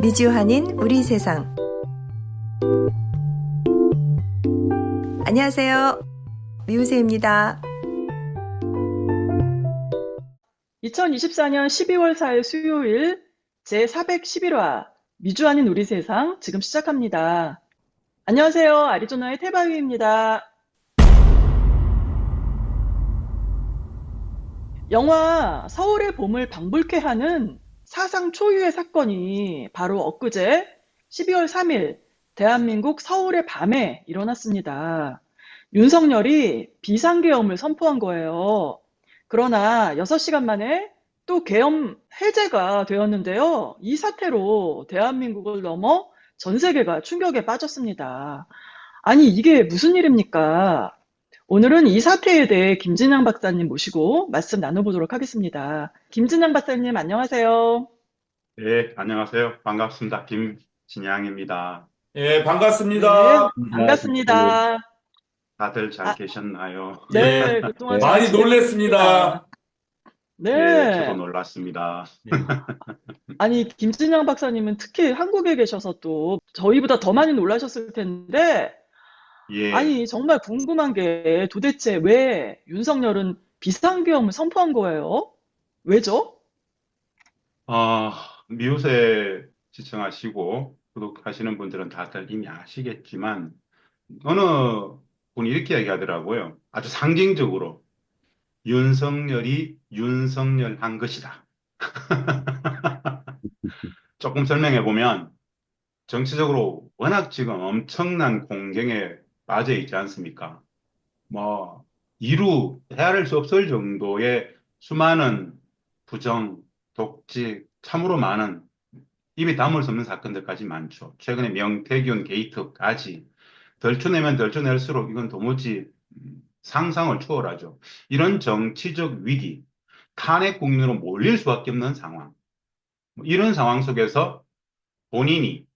미주한인 우리 세상. 안녕하세요. 미우새입니다. 2024년 12월 4일 수요일 제411화 미주아닌 우리 세상 지금 시작합니다. 안녕하세요. 아리조나의 태바위입니다. 영화 서울의 봄을 방불케 하는 사상 초유의 사건이 바로 엊그제 12월 3일 대한민국 서울의 밤에 일어났습니다. 윤석열이 비상계엄을 선포한 거예요. 그러나 6시간 만에 또 계엄 해제가 되었는데요. 이 사태로 대한민국을 넘어 전 세계가 충격에 빠졌습니다. 아니, 이게 무슨 일입니까? 오늘은 이 사태에 대해 김진양 박사님 모시고 말씀 나눠보도록 하겠습니다. 김진양 박사님, 안녕하세요. 네, 안녕하세요. 반갑습니다. 김진양입니다. 예, 네, 반갑습니다. 반갑습니다. 다들 잘 아, 계셨나요? 네, 예, 그동안 잘 많이 지냈습니다. 놀랬습니다. 네, 저도 네. 놀랐습니다. 예, 아니, 김진양 박사님은 특히 한국에 계셔서 또 저희보다 더 많이 놀라셨을 텐데, 예, 아니, 정말 궁금한 게 도대체 왜 윤석열은 비상계엄을 선포한 거예요? 왜죠? 어, 미우새 시청하시고 구독하시는 분들은 다들 이미 아시겠지만, 어느 분이 이렇게 얘기하더라고요. 아주 상징적으로, 윤석열이 윤석열한 것이다. 조금 설명해 보면, 정치적으로 워낙 지금 엄청난 공경에 빠져 있지 않습니까? 뭐, 이루 헤아릴 수 없을 정도의 수많은 부정, 독직, 참으로 많은 입에 담을 수 없는 사건들까지 많죠. 최근에 명태균 게이트까지 덜쳐내면 덜쳐낼수록 이건 도무지 상상을 초월하죠. 이런 정치적 위기, 탄핵 국면으로 몰릴 수밖에 없는 상황. 이런 상황 속에서 본인이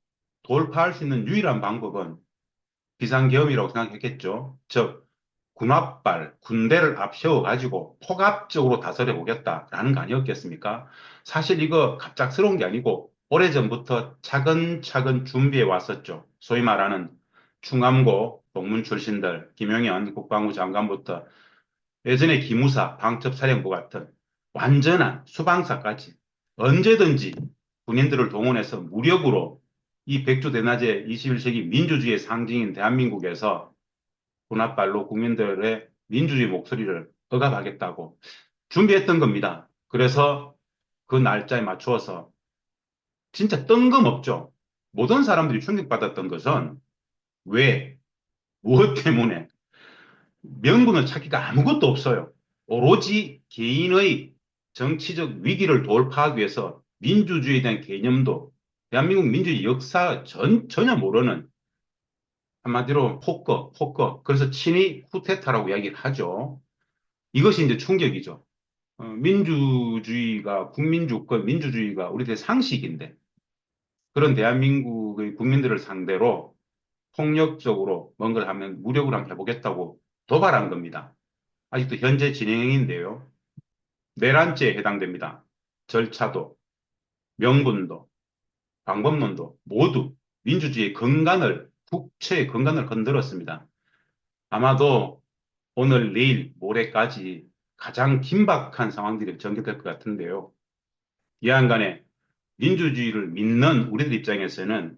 돌파할 수 있는 유일한 방법은 비상계엄이라고 생각했겠죠. 즉, 군합발, 군대를 앞세워가지고 폭압적으로 다스려 보겠다라는 거 아니었겠습니까? 사실 이거 갑작스러운 게 아니고 오래전부터 차근차근 준비해 왔었죠. 소위 말하는 충암고 동문 출신들, 김용현 국방부 장관부터 예전에 기무사, 방첩사령부 같은 완전한 수방사까지 언제든지 군인들을 동원해서 무력으로 이 백주대낮에 21세기 민주주의의 상징인 대한민국에서 군합발로 국민들의 민주주의 목소리를 억압하겠다고 준비했던 겁니다. 그래서 그 날짜에 맞추어서 진짜 뜬금없죠. 모든 사람들이 충격받았던 것은 왜, 무엇 때문에 명분을 찾기가 아무것도 없어요. 오로지 개인의 정치적 위기를 돌파하기 위해서 민주주의에 대한 개념도 대한민국 민주주의 역사 전혀 모르는 한마디로 호커. 그래서 친위 쿠데타라고 이야기를 하죠. 이것이 이제 충격이죠. 민주주의가, 국민주권, 민주주의가 우리 대 상식인데, 그런 대한민국의 국민들을 상대로 폭력적으로 뭔가를 하면 무력으로 한번 해보겠다고 도발한 겁니다. 아직도 현재 진행형인데요. 내란죄에 해당됩니다. 절차도, 명분도, 방법론도 모두 민주주의의 근간을, 국채의 근간을 흔들었습니다. 아마도 오늘, 내일, 모레까지 가장 긴박한 상황들이 전개될 것 같은데요. 이한간에 민주주의를 믿는 우리들 입장에서는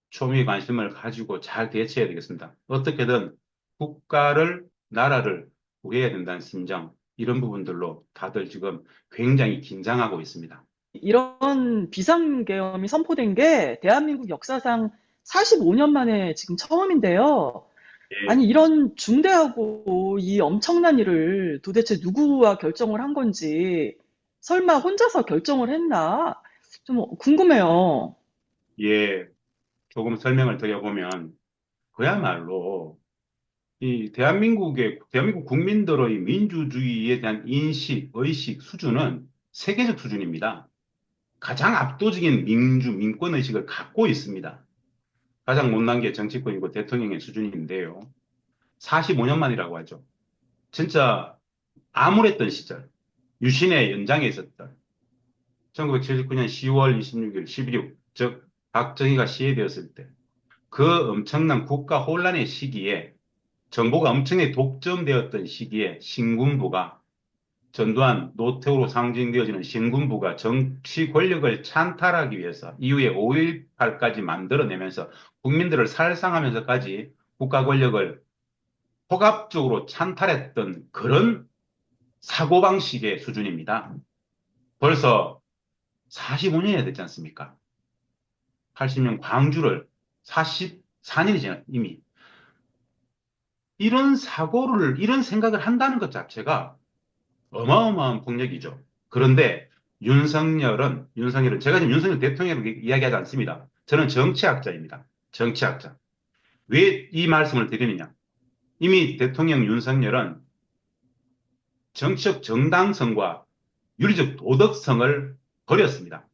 초미의 관심을 가지고 잘 대처해야 되겠습니다. 어떻게든 국가를, 나라를 구해야 된다는 심정, 이런 부분들로 다들 지금 굉장히 긴장하고 있습니다. 이런 비상계엄이 선포된 게 대한민국 역사상 45년 만에 지금 처음인데요. 예, 아니, 이런 중대하고 이 엄청난 일을 도대체 누구와 결정을 한 건지, 설마 혼자서 결정을 했나? 좀 궁금해요. 예, 조금 설명을 드려보면, 그야말로 대한민국 국민들의 민주주의에 대한 인식, 의식 수준은 세계적 수준입니다. 가장 압도적인 민권 의식을 갖고 있습니다. 가장 못난 게 정치권이고 대통령의 수준인데요. 45년 만이라고 하죠. 진짜 암울했던 시절, 유신의 연장에 있었던 1979년 10월 26일, 11.6, 즉 박정희가 시해되었을 때 그 엄청난 국가 혼란의 시기에 정보가 엄청나게 독점되었던 시기에 신군부가 전두환, 노태우로 상징되어지는 신군부가 정치 권력을 찬탈하기 위해서 이후에 5.18까지 만들어내면서 국민들을 살상하면서까지 국가 권력을 폭압적으로 찬탈했던 그런 사고방식의 수준입니다. 벌써 45년이 됐지 않습니까? 80년 광주를 44년이 지난 이미 이런 생각을 한다는 것 자체가 어마어마한 폭력이죠. 그런데 윤석열은 제가 지금 윤석열 대통령을 이야기하지 않습니다. 저는 정치학자입니다. 정치학자. 왜 이 말씀을 드리느냐? 이미 대통령 윤석열은 정치적 정당성과 윤리적 도덕성을 버렸습니다.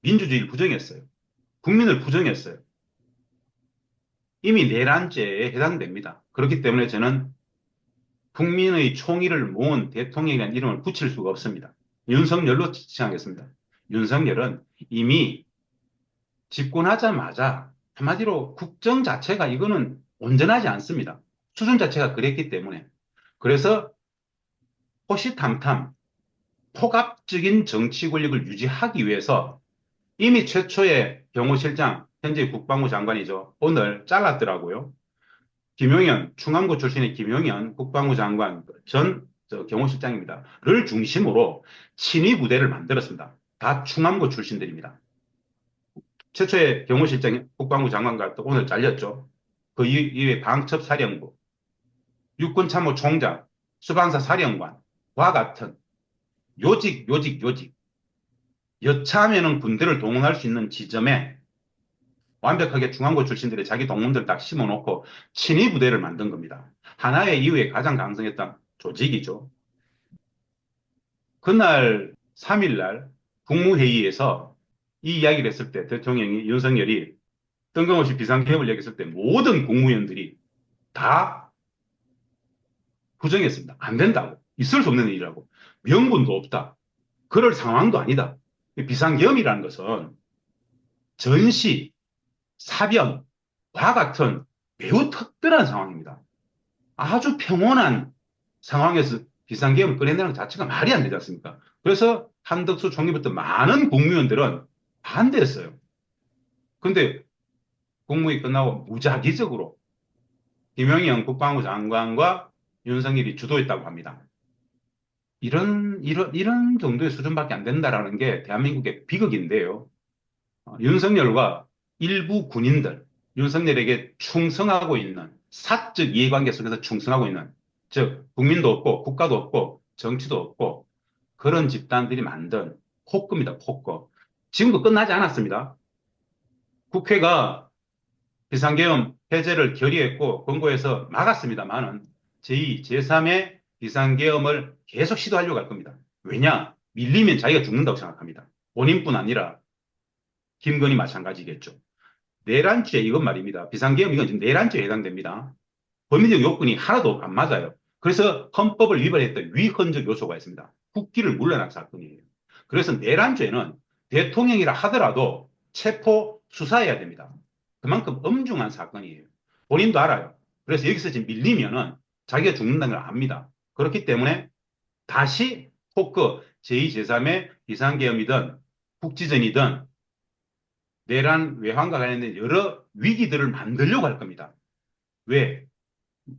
민주주의를 부정했어요. 국민을 부정했어요. 이미 내란죄에 해당됩니다. 그렇기 때문에 저는 국민의 총의를 모은 대통령이라는 이름을 붙일 수가 없습니다. 윤석열로 지칭하겠습니다. 윤석열은 이미 집권하자마자 한마디로 국정 자체가 이거는 온전하지 않습니다. 수준 자체가 그랬기 때문에. 그래서 호시탐탐 폭압적인 정치 권력을 유지하기 위해서 이미 최초의 경호실장, 현재 국방부 장관이죠. 오늘 잘랐더라고요. 김용현, 충암고 출신의 김용현 국방부 장관 전 경호실장입니다. 를 중심으로 친위 부대를 만들었습니다. 다 충암고 출신들입니다. 최초의 경호실장 국방부 장관과 또 오늘 잘렸죠. 그 이후에 방첩사령부, 육군참모총장, 수방사 사령관과 같은 요직, 여차하면은 군대를 동원할 수 있는 지점에 완벽하게 중앙고 출신들이 자기 동문들 딱 심어놓고 친위 부대를 만든 겁니다. 하나의 이후에 가장 강성했던 조직이죠. 그날 3일날 국무회의에서 이 이야기를 했을 때 대통령이 윤석열이 뜬금없이 비상계엄을 얘기했을 때 모든 국무위원들이 다 부정했습니다. 안 된다고. 있을 수 없는 일이라고. 명분도 없다. 그럴 상황도 아니다. 비상계엄이라는 것은 전시, 사변과 같은 매우 특별한 상황입니다. 아주 평온한 상황에서 비상계엄을 꺼낸다는 것 자체가 말이 안 되지 않습니까? 그래서 한덕수 총리부터 많은 국무위원들은 반대했어요. 근데 국무회의 끝나고 무작위적으로 김영현 국방부 장관과 윤석열이 주도했다고 합니다. 이런 정도의 수준밖에 안 된다라는 게 대한민국의 비극인데요. 윤석열과 일부 군인들, 윤석열에게 충성하고 있는 사적 이해관계 속에서 충성하고 있는, 즉 국민도 없고 국가도 없고 정치도 없고 그런 집단들이 만든 폭거입니다. 폭거. 지금도 끝나지 않았습니다. 국회가 비상계엄 해제를 결의했고 권고해서 막았습니다만은 제2, 제3의 비상계엄을 계속 시도하려고 할 겁니다. 왜냐? 밀리면 자기가 죽는다고 생각합니다. 본인뿐 아니라 김건희 마찬가지겠죠. 내란죄 이건 말입니다. 비상계엄 이건 지금 내란죄에 해당됩니다. 법리적 요건이 하나도 안 맞아요. 그래서 헌법을 위반했던 위헌적 요소가 있습니다. 국기를 물러난 사건이에요. 그래서 내란죄는 대통령이라 하더라도 체포 수사해야 됩니다. 그만큼 엄중한 사건이에요. 본인도 알아요. 그래서 여기서 지금 밀리면은 자기가 죽는다는 걸 압니다. 그렇기 때문에 다시 포크 제2, 제3의 비상계엄이든 국지전이든 내란 외환과 관련된 여러 위기들을 만들려고 할 겁니다. 왜?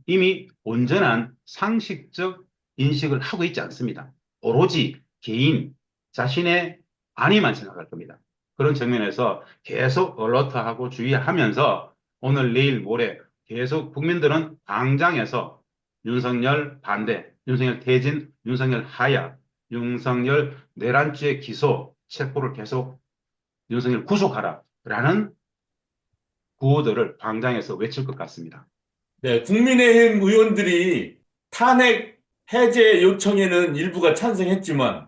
이미 온전한 상식적 인식을 하고 있지 않습니다. 오로지 개인 자신의 안위만 생각할 겁니다. 그런 측면에서 계속 얼러트하고 주의하면서 오늘 내일 모레 계속 국민들은 광장에서 윤석열 반대, 윤석열 퇴진, 윤석열 하야, 윤석열 내란죄 기소, 체포를 계속 윤석열 구속하라라는 구호들을 광장에서 외칠 것 같습니다. 네, 국민의힘 의원들이 탄핵 해제 요청에는 일부가 찬성했지만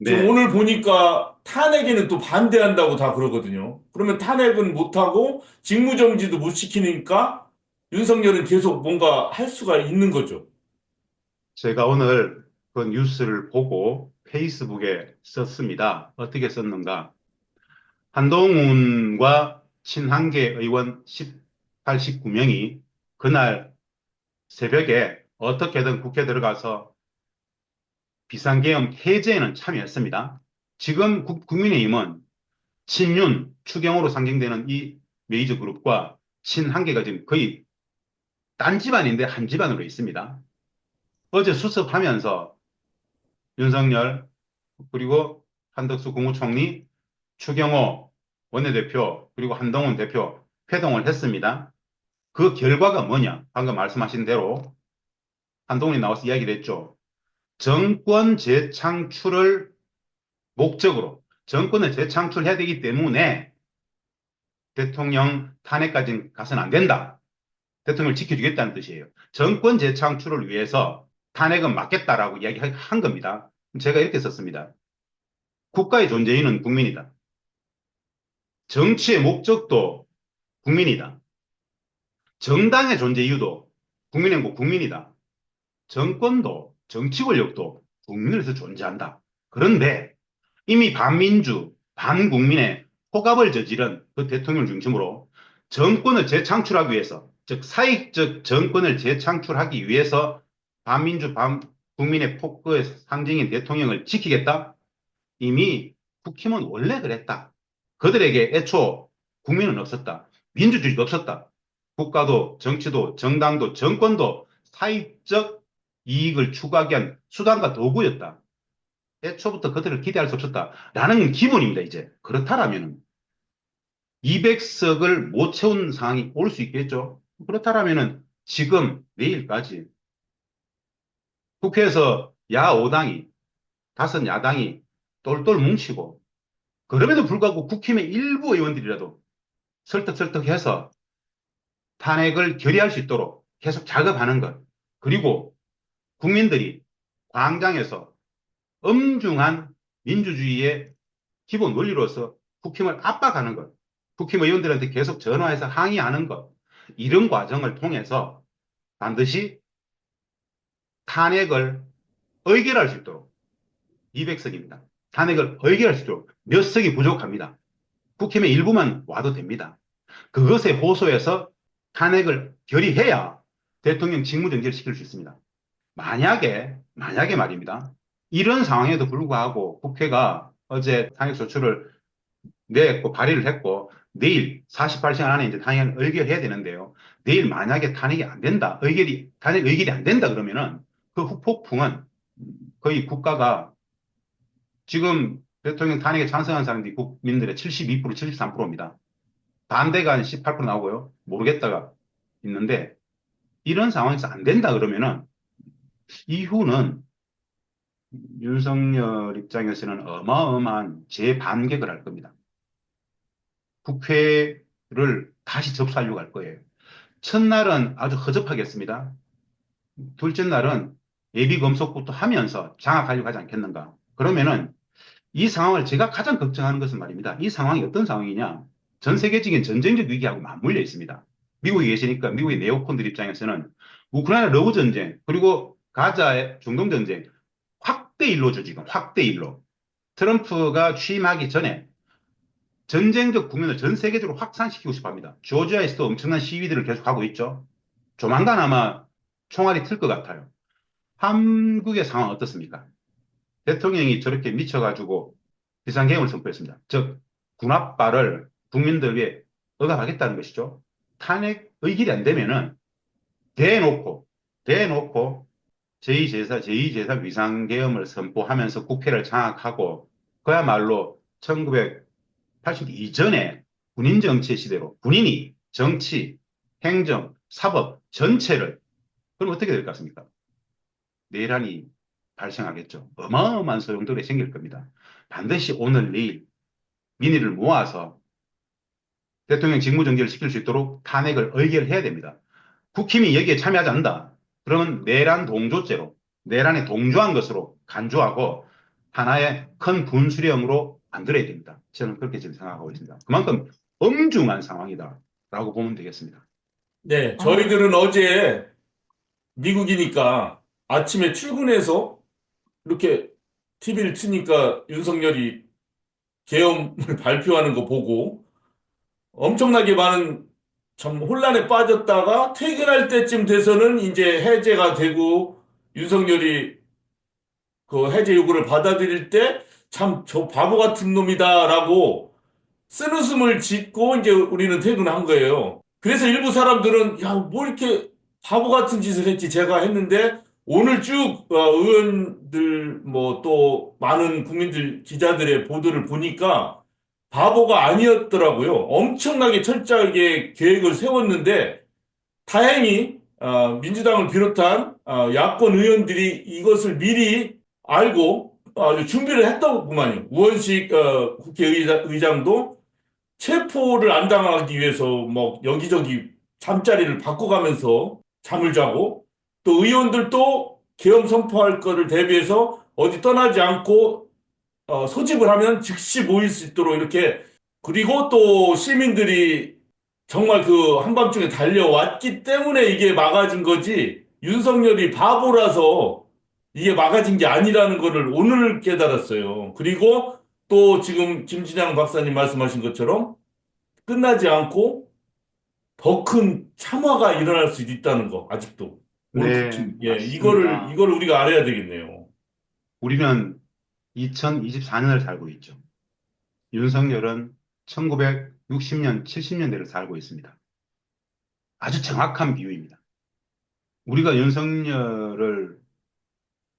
지금 네, 오늘 보니까 탄핵에는 또 반대한다고 다 그러거든요. 그러면 탄핵은 못하고 직무정지도 못 시키니까 윤석열은 계속 뭔가 할 수가 있는 거죠. 제가 오늘 그 뉴스를 보고 페이스북에 썼습니다. 어떻게 썼는가? 한동훈과 친한계 의원 18, 19명이 그날 새벽에 어떻게든 국회 들어가서 비상계엄 해제에는 참여했습니다. 지금 국민의힘은 친윤, 추경호로 상징되는 이 메이저 그룹과 친한계가 지금 거의 딴 집안인데 한 집안으로 있습니다. 어제 수습하면서 윤석열, 그리고 한덕수 국무총리, 추경호 원내대표, 그리고 한동훈 대표 회동을 했습니다. 그 결과가 뭐냐? 방금 말씀하신 대로 한동훈이 나와서 이야기를 했죠. 정권 재창출을 목적으로 정권을 재창출해야 되기 때문에 대통령 탄핵까지는 가서는 안 된다. 대통령을 지켜주겠다는 뜻이에요. 정권 재창출을 위해서 탄핵은 막겠다라고 이야기한 겁니다. 제가 이렇게 썼습니다. 국가의 존재인은 국민이다. 정치의 목적도 국민이다. 정당의 존재 이유도 국민행복 국민이다. 정권도 정치 권력도 국민에서 존재한다. 그런데 이미 반민주, 반국민의 폭압을 저지른 그 대통령 중심으로 정권을 재창출하기 위해서, 즉 사익적 정권을 재창출하기 위해서 반민주, 반국민의 폭거의 상징인 대통령을 지키겠다? 이미 국힘은 원래 그랬다. 그들에게 애초 국민은 없었다. 민주주의도 없었다. 국가도 정치도 정당도 정권도 사익적 이익을 추구하기 위한 수단과 도구였다. 애초부터 그들을 기대할 수 없었다라는 기본입니다. 이제 그렇다라면 200석을 못 채운 상황이 올 수 있겠죠. 그렇다라면 지금 내일까지 국회에서 야5당이 다섯 야당이 똘똘 뭉치고, 그럼에도 불구하고 국힘의 일부 의원들이라도 설득설득해서 탄핵을 결의할 수 있도록 계속 작업하는 것, 그리고 국민들이 광장에서 엄중한 민주주의의 기본 원리로서 국힘을 압박하는 것, 국힘 의원들한테 계속 전화해서 항의하는 것, 이런 과정을 통해서 반드시 탄핵을 의결할 수 있도록, 200석입니다. 탄핵을 의결할 수 있도록 몇 석이 부족합니다. 국힘의 일부만 와도 됩니다. 그것에 호소해서 탄핵을 결의해야 대통령 직무정지를 시킬 수 있습니다. 만약에 말입니다. 이런 상황에도 불구하고 국회가 어제 탄핵소추를 냈고 발의를 했고 내일 48시간 안에 이제 탄핵을 의결해야 되는데요. 내일 만약에 탄핵이 안 된다, 탄핵 의결이 안 된다 그러면은 그 후폭풍은 거의 국가가 지금 대통령 탄핵에 찬성한 사람들이 국민들의 72%, 73%입니다. 반대가 한 18% 나오고요. 모르겠다가 있는데 이런 상황에서 안 된다 그러면은 이후는 윤석열 입장에서는 어마어마한 재반격을 할 겁니다. 국회를 다시 접수하려고 할 거예요. 첫날은 아주 허접하겠습니다. 둘째 날은 예비검속부터 하면서 장악하려고 하지 않겠는가. 그러면은 이 상황을 제가 가장 걱정하는 것은 말입니다. 이 상황이 어떤 상황이냐. 전 세계적인 전쟁적 위기하고 맞물려 있습니다. 미국에 계시니까 미국의 네오콘들 입장에서는 우크라이나 러브 전쟁, 그리고 가자의 중동 전쟁, 확대일로죠, 지금. 확대일로. 트럼프가 취임하기 전에 전쟁적 국면을 전 세계적으로 확산시키고 싶어 합니다. 조지아에서도 엄청난 시위들을 계속하고 있죠. 조만간 아마 총알이 틀 것 같아요. 한국의 상황 어떻습니까? 대통령이 저렇게 미쳐가지고 비상계엄을 선포했습니다. 즉, 군합발을 국민들 위해 억압하겠다는 것이죠. 탄핵 의결이 안 되면은 대놓고 제2제사 비상계엄을 선포하면서 국회를 장악하고 그야말로 1980 이전에 군인 정치 시대로 군인이 정치, 행정, 사법 전체를, 그럼 어떻게 될 것 같습니까? 내란이 발생하겠죠. 어마어마한 소용돌이 생길 겁니다. 반드시 오늘 내일 민의를 모아서 대통령 직무정지를 시킬 수 있도록 탄핵을 의결해야 됩니다. 국힘이 여기에 참여하지 않는다. 그러면 내란 동조죄로, 내란에 동조한 것으로 간주하고 하나의 큰 분수령으로 만들어야 됩니다. 저는 그렇게 지금 생각하고 있습니다. 그만큼 엄중한 상황이다라고 보면 되겠습니다. 네, 저희들은 어제 미국이니까 아침에 출근해서 이렇게 TV를 트니까 윤석열이 계엄을 발표하는 거 보고 엄청나게 많은 참 혼란에 빠졌다가 퇴근할 때쯤 돼서는 이제 해제가 되고 윤석열이 그 해제 요구를 받아들일 때 참 저 바보 같은 놈이다라고 쓴웃음을 짓고 이제 우리는 퇴근한 거예요. 그래서 일부 사람들은 야, 뭐 이렇게 바보 같은 짓을 했지 제가 했는데 오늘 쭉 의원들 뭐 또 많은 국민들 기자들의 보도를 보니까 바보가 아니었더라고요. 엄청나게 철저하게 계획을 세웠는데 다행히 민주당을 비롯한 야권 의원들이 이것을 미리 알고 아주 준비를 했더구만요. 우원식 국회의장도 체포를 안 당하기 위해서 뭐 여기저기 잠자리를 바꿔가면서 잠을 자고 또 의원들도 계엄 선포할 거를 대비해서 어디 떠나지 않고 소집을 하면 즉시 모일 수 있도록 이렇게 그리고 또 시민들이 정말 그 한밤중에 달려왔기 때문에 이게 막아진 거지 윤석열이 바보라서 이게 막아진 게 아니라는 거를 오늘 깨달았어요. 그리고 또 지금 김진양 박사님 말씀하신 것처럼 끝나지 않고 더 큰 참화가 일어날 수 있다는 거, 아직도. 오늘 네, 특히, 예, 맞습니다. 이거를 우리가 알아야 되겠네요. 우리는 2024년을 살고 있죠. 윤석열은 1960년, 70년대를 살고 있습니다. 아주 정확한 비유입니다. 우리가 윤석열을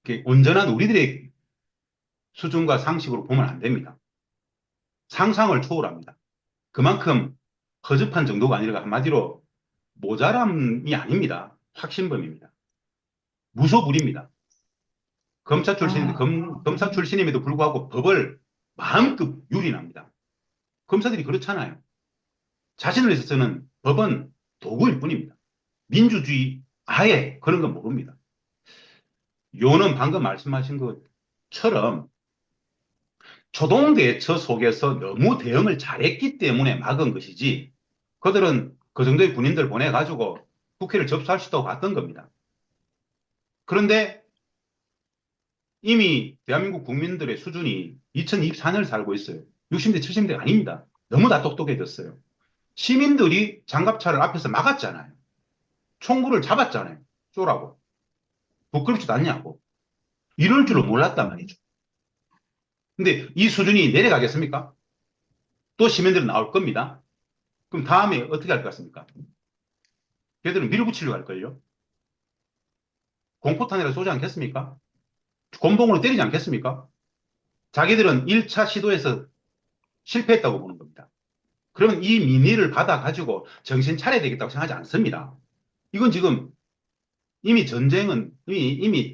이렇게 온전한 우리들의 수준과 상식으로 보면 안 됩니다. 상상을 초월합니다. 그만큼 허접한 정도가 아니라 한마디로 모자람이 아닙니다. 확신범입니다. 무소불위입니다. 검사 출신임에도 불구하고 법을 마음껏 유린합니다. 검사들이 그렇잖아요. 자신을 있어서는 법은 도구일 뿐입니다. 민주주의 아예 그런 건 모릅니다. 요는 방금 말씀하신 것처럼 초동대처 속에서 너무 대응을 잘했기 때문에 막은 것이지 그들은 그 정도의 군인들 보내가지고 국회를 접수할 수 있다고 봤던 겁니다. 그런데 이미 대한민국 국민들의 수준이 2024년을 살고 있어요. 60대, 70대 아닙니다. 너무 다 똑똑해졌어요. 시민들이 장갑차를 앞에서 막았잖아요. 총구를 잡았잖아요. 쏘라고. 부끄럽지도 않냐고. 이럴 줄은 몰랐단 말이죠. 근데 이 수준이 내려가겠습니까? 또 시민들은 나올 겁니다. 그럼 다음에 어떻게 할 것 같습니까? 걔들은 밀어붙이려고 할걸요? 공포탄이라 쏘지 않겠습니까? 곤봉으로 때리지 않겠습니까? 자기들은 1차 시도에서 실패했다고 보는 겁니다. 그러면 이 민의를 받아가지고 정신 차려야 되겠다고 생각하지 않습니다. 이건 지금 이미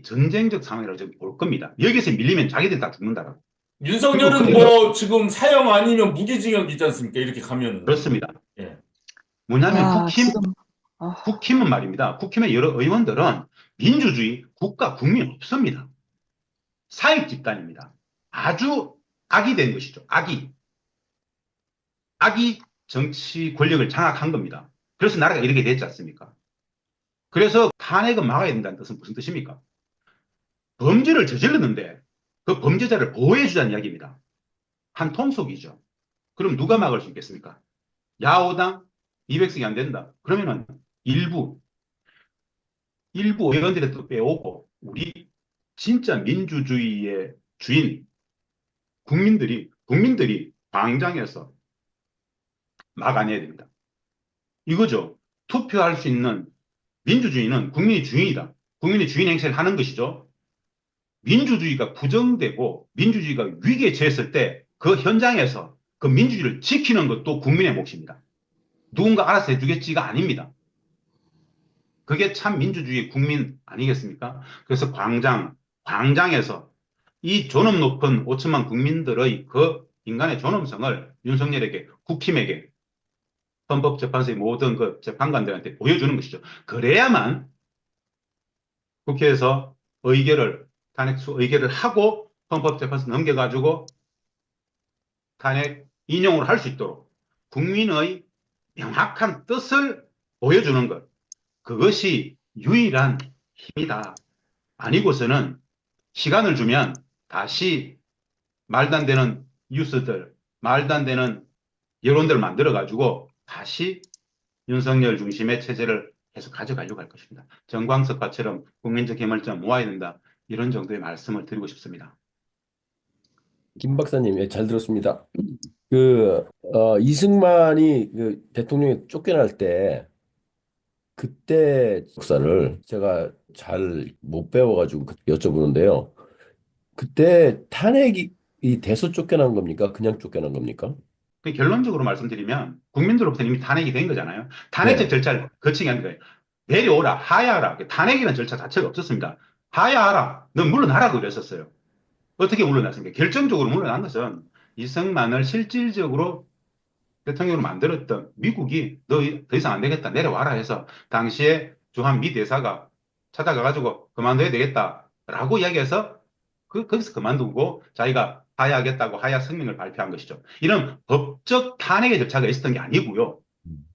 전쟁적 상황이라고 지금 볼 겁니다. 여기서 밀리면 자기들 다 죽는다라고. 윤석열은 뭐 지금 사형 아니면 무기징역이지 않습니까? 이렇게 가면은. 그렇습니다. 예. 뭐냐면 지금, 국힘은 말입니다. 국힘의 여러 의원들은 민주주의, 국가, 국민 없습니다. 사익 집단입니다. 아주 악이 된 것이죠. 악이 정치 권력을 장악한 겁니다. 그래서 나라가 이렇게 됐지 않습니까? 그래서 탄핵은 막아야 된다는 뜻은 무슨 뜻입니까? 범죄를 저질렀는데 그 범죄자를 보호해주자는 이야기입니다. 한 통속이죠. 그럼 누가 막을 수 있겠습니까? 야오당 200석이 안 된다. 그러면은 일부 의원들의 또 빼오고 우리 진짜 민주주의의 주인 국민들이 광장에서 막아내야 됩니다. 이거죠. 투표할 수 있는 민주주의는 국민이 주인이다. 국민이 주인 행세를 하는 것이죠. 민주주의가 부정되고 민주주의가 위기에 처했을 때 그 현장에서 그 민주주의를 지키는 것도 국민의 몫입니다. 누군가 알아서 해주겠지가 아닙니다. 그게 참 민주주의 국민 아니겠습니까? 그래서 광장에서 이 존엄 높은 5천만 국민들의 그 인간의 존엄성을 윤석열에게, 국힘에게, 헌법재판소의 모든 그 재판관들한테 보여주는 것이죠. 그래야만 국회에서 탄핵수 의결을 하고 헌법재판소 넘겨가지고 탄핵 인용을 할 수 있도록 국민의 명확한 뜻을 보여주는 것. 그것이 유일한 힘이다. 아니고서는 시간을 주면 다시 말도 안 되는 뉴스들, 말도 안 되는 여론들을 만들어가지고 다시 윤석열 중심의 체제를 계속 가져가려고 할 것입니다. 정광석화처럼 국민적 힘을 좀 모아야 된다. 이런 정도의 말씀을 드리고 싶습니다. 김 박사님, 예, 잘 들었습니다. 이승만이 그 대통령이 쫓겨날 때, 그때 역사를 제가 잘 못 배워가지고 여쭤보는데요. 그때 탄핵이 이 돼서 쫓겨난 겁니까? 그냥 쫓겨난 겁니까? 결론적으로 말씀드리면 국민들로부터 이미 탄핵이 된 거잖아요. 탄핵적 네. 절차를 거치게 한 거예요. 내려오라, 하야하라. 탄핵이라는 절차 자체가 없었습니다. 하야하라, 너 물러나라 그랬었어요. 어떻게 물러났습니까? 결정적으로 물러난 것은 이승만을 실질적으로 대통령으로 만들었던 미국이 너 더 이상 안 되겠다, 내려와라 해서 당시에 주한 미 대사가 찾아가가지고 그만둬야 되겠다라고 이야기해서 거기서 그만두고 자기가 하야하겠다고 하야 성명을 발표한 것이죠. 이런 법적 탄핵의 절차가 있었던 게 아니고요.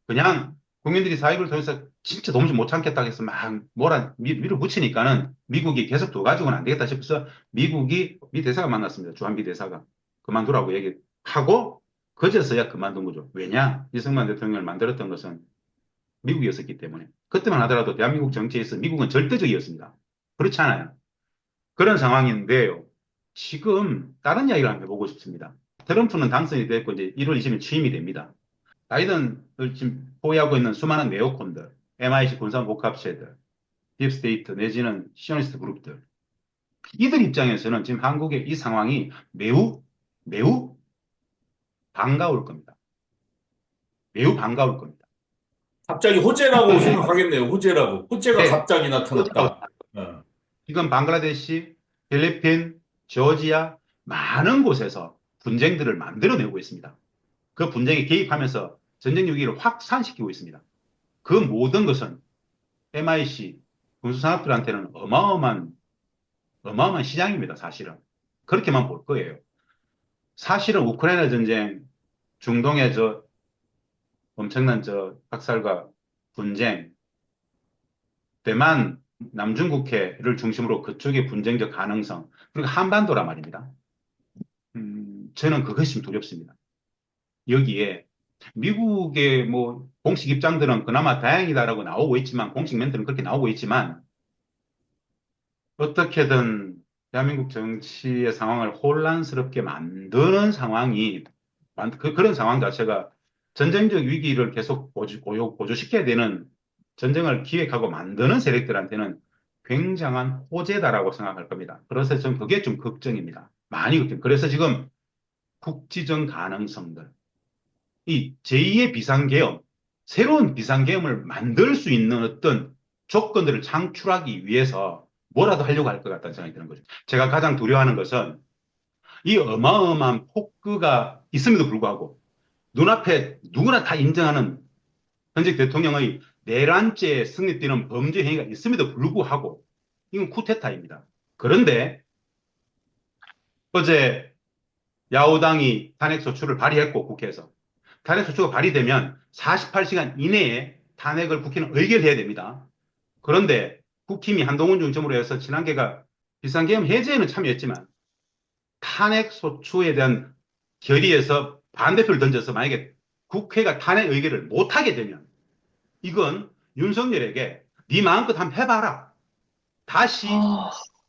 그냥 국민들이 4.19를 통해서 진짜 도무지 못 참겠다고 해서 막 밀어붙이니까는 미국이 계속 둬가지고는 안 되겠다 싶어서 미국이 미 대사가 만났습니다. 주한 미 대사가 그만두라고 얘기하고 그제서야 그만둔 거죠. 왜냐? 이승만 대통령을 만들었던 것은 미국이었기 때문에. 그때만 하더라도 대한민국 정치에서 미국은 절대적이었습니다. 그렇지 않아요. 그런 상황인데요. 지금 다른 이야기를 한번 해보고 싶습니다. 트럼프는 당선이 됐고 이제 1월 20일 취임이 됩니다. 바이든을 지금 포위하고 있는 수많은 네오콘들, MIC 군산복합체들, 딥스테이트 내지는 시오니스트 그룹들, 이들 입장에서는 지금 한국의 이 상황이 매우 반가울 겁니다. 매우 반가울 겁니다. 갑자기 호재라고 생각하겠네요. 호재라고. 호재가 네. 갑자기 나타났다. 어. 지금 방글라데시, 필리핀, 조지아 많은 곳에서 분쟁들을 만들어내고 있습니다. 그 분쟁에 개입하면서 전쟁 유기를 확산시키고 있습니다. 그 모든 것은 MIC 군수산업들한테는 어마어마한 시장입니다. 사실은 그렇게만 볼 거예요. 사실은 우크라이나 전쟁, 중동의 엄청난 학살과 분쟁, 대만 남중국해를 중심으로 그쪽의 분쟁적 가능성, 그리고 한반도란 말입니다. 저는 그것이 좀 두렵습니다. 여기에 미국의 공식 입장들은 그나마 다행이다라고 나오고 있지만, 공식 멘트는 그렇게 나오고 있지만, 어떻게든 대한민국 정치의 상황을 혼란스럽게 만드는 상황이, 그런 상황 자체가 전쟁적 위기를 계속 고조시켜야 되는 전쟁을 기획하고 만드는 세력들한테는 굉장한 호재다라고 생각할 겁니다. 그래서 저는 그게 좀 걱정입니다. 많이 걱정. 그래서 지금 국지적 가능성들, 이 제2의 비상계엄, 새로운 비상계엄을 만들 수 있는 어떤 조건들을 창출하기 위해서 뭐라도 하려고 할 것 같다는 생각이 드는 거죠. 제가 가장 두려워하는 것은 이 어마어마한 폭거가 있음에도 불구하고 눈앞에 누구나 다 인정하는 현직 대통령의 내란죄에 성립되는 범죄 행위가 있음에도 불구하고 이건 쿠데타입니다. 그런데 어제 야후당이 탄핵소추를 발의했고 국회에서 탄핵소추가 발의되면 48시간 이내에 탄핵을 국회는 의결해야 됩니다. 그런데 국힘이 한동훈 중심으로 해서 친한계가 비상계엄 해제에는 참여했지만 탄핵소추에 대한 결의에서 반대표를 던져서 만약에 국회가 탄핵 의결을 못하게 되면 이건 윤석열에게 네 마음껏 한번 해봐라. 다시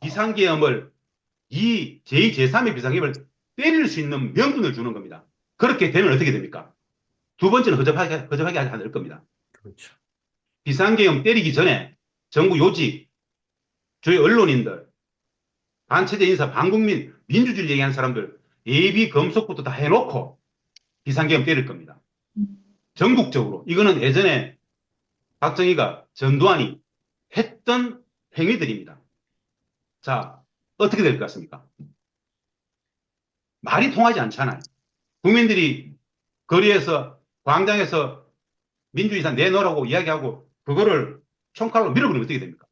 비상계엄을 이 제2, 제3의 비상계엄을 때릴 수 있는 명분을 주는 겁니다. 그렇게 되면 어떻게 됩니까? 두 번째는 허접하게 하지 않을 겁니다. 그렇죠. 비상계엄 때리기 전에 정부 요직, 저희 언론인들, 반체제 인사, 반국민, 민주주의 얘기하는 사람들 예비 검속부터 다 해놓고 비상계엄 때릴 겁니다. 전국적으로. 이거는 예전에 박정희가, 전두환이 했던 행위들입니다. 자, 어떻게 될 것 같습니까? 말이 통하지 않잖아요. 국민들이 거리에서, 광장에서 민주유산 내놓으라고 이야기하고 그거를 총칼로 밀어버리면 어떻게 됩니까?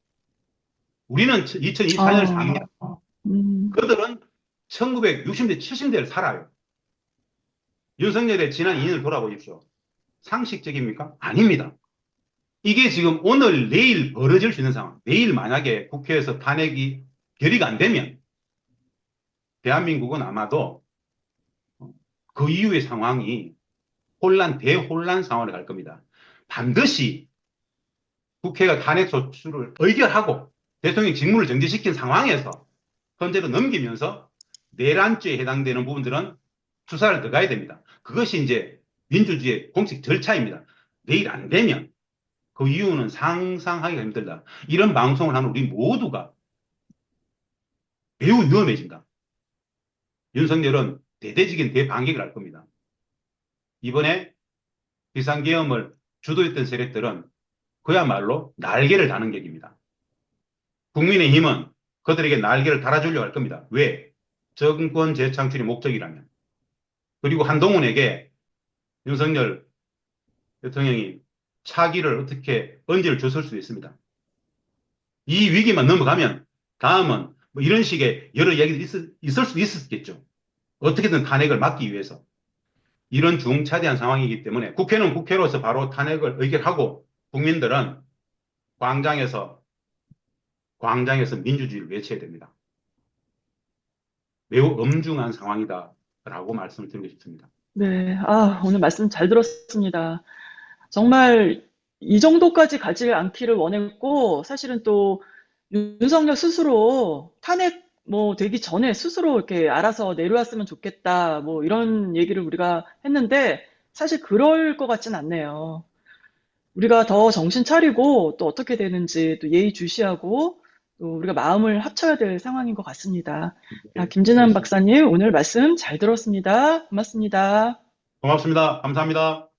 우리는 2024년 상입니다. 그들은 1960대, 70대를 살아요. 윤석열의 지난 2년을 돌아보십시오. 상식적입니까? 아닙니다. 이게 지금 오늘, 내일 벌어질 수 있는 상황. 내일 만약에 국회에서 탄핵이 결의가 안 되면 대한민국은 아마도 그 이후의 상황이 대혼란 상황으로 갈 겁니다. 반드시 국회가 탄핵 소추를 의결하고 대통령 직무를 정지시킨 상황에서 헌재로 넘기면서 내란죄에 해당되는 부분들은 수사를 들어가야 됩니다. 그것이 이제 민주주의의 공식 절차입니다. 내일 안 되면 그 이유는 상상하기가 힘들다. 이런 방송을 하는 우리 모두가 매우 위험해진다. 윤석열은 대대적인 대반격을 할 겁니다. 이번에 비상계엄을 주도했던 세력들은 그야말로 날개를 다는 격입니다. 국민의힘은 그들에게 날개를 달아주려고 할 겁니다. 왜? 정권 재창출이 목적이라면. 그리고 한동훈에게 윤석열 대통령이 차기를 어떻게 언제를 줬을 수도 있습니다. 이 위기만 넘어가면 다음은 뭐 이런 식의 여러 이야기들이 있을 수도 있었겠죠. 어떻게든 탄핵을 막기 위해서. 이런 중차대한 상황이기 때문에 국회는 국회로서 바로 탄핵을 의결하고 국민들은 광장에서 민주주의를 외쳐야 됩니다. 매우 엄중한 상황이다라고 말씀을 드리고 싶습니다. 네, 오늘 말씀 잘 들었습니다. 정말 이 정도까지 가지 않기를 원했고, 사실은 또 윤석열 스스로 탄핵 되기 전에 스스로 이렇게 알아서 내려왔으면 좋겠다, 이런 얘기를 우리가 했는데, 사실 그럴 것 같진 않네요. 우리가 더 정신 차리고 또 어떻게 되는지 또 예의주시하고 또 우리가 마음을 합쳐야 될 상황인 것 같습니다. 김진환 박사님, 오늘 말씀 잘 들었습니다. 고맙습니다. 고맙습니다. 감사합니다.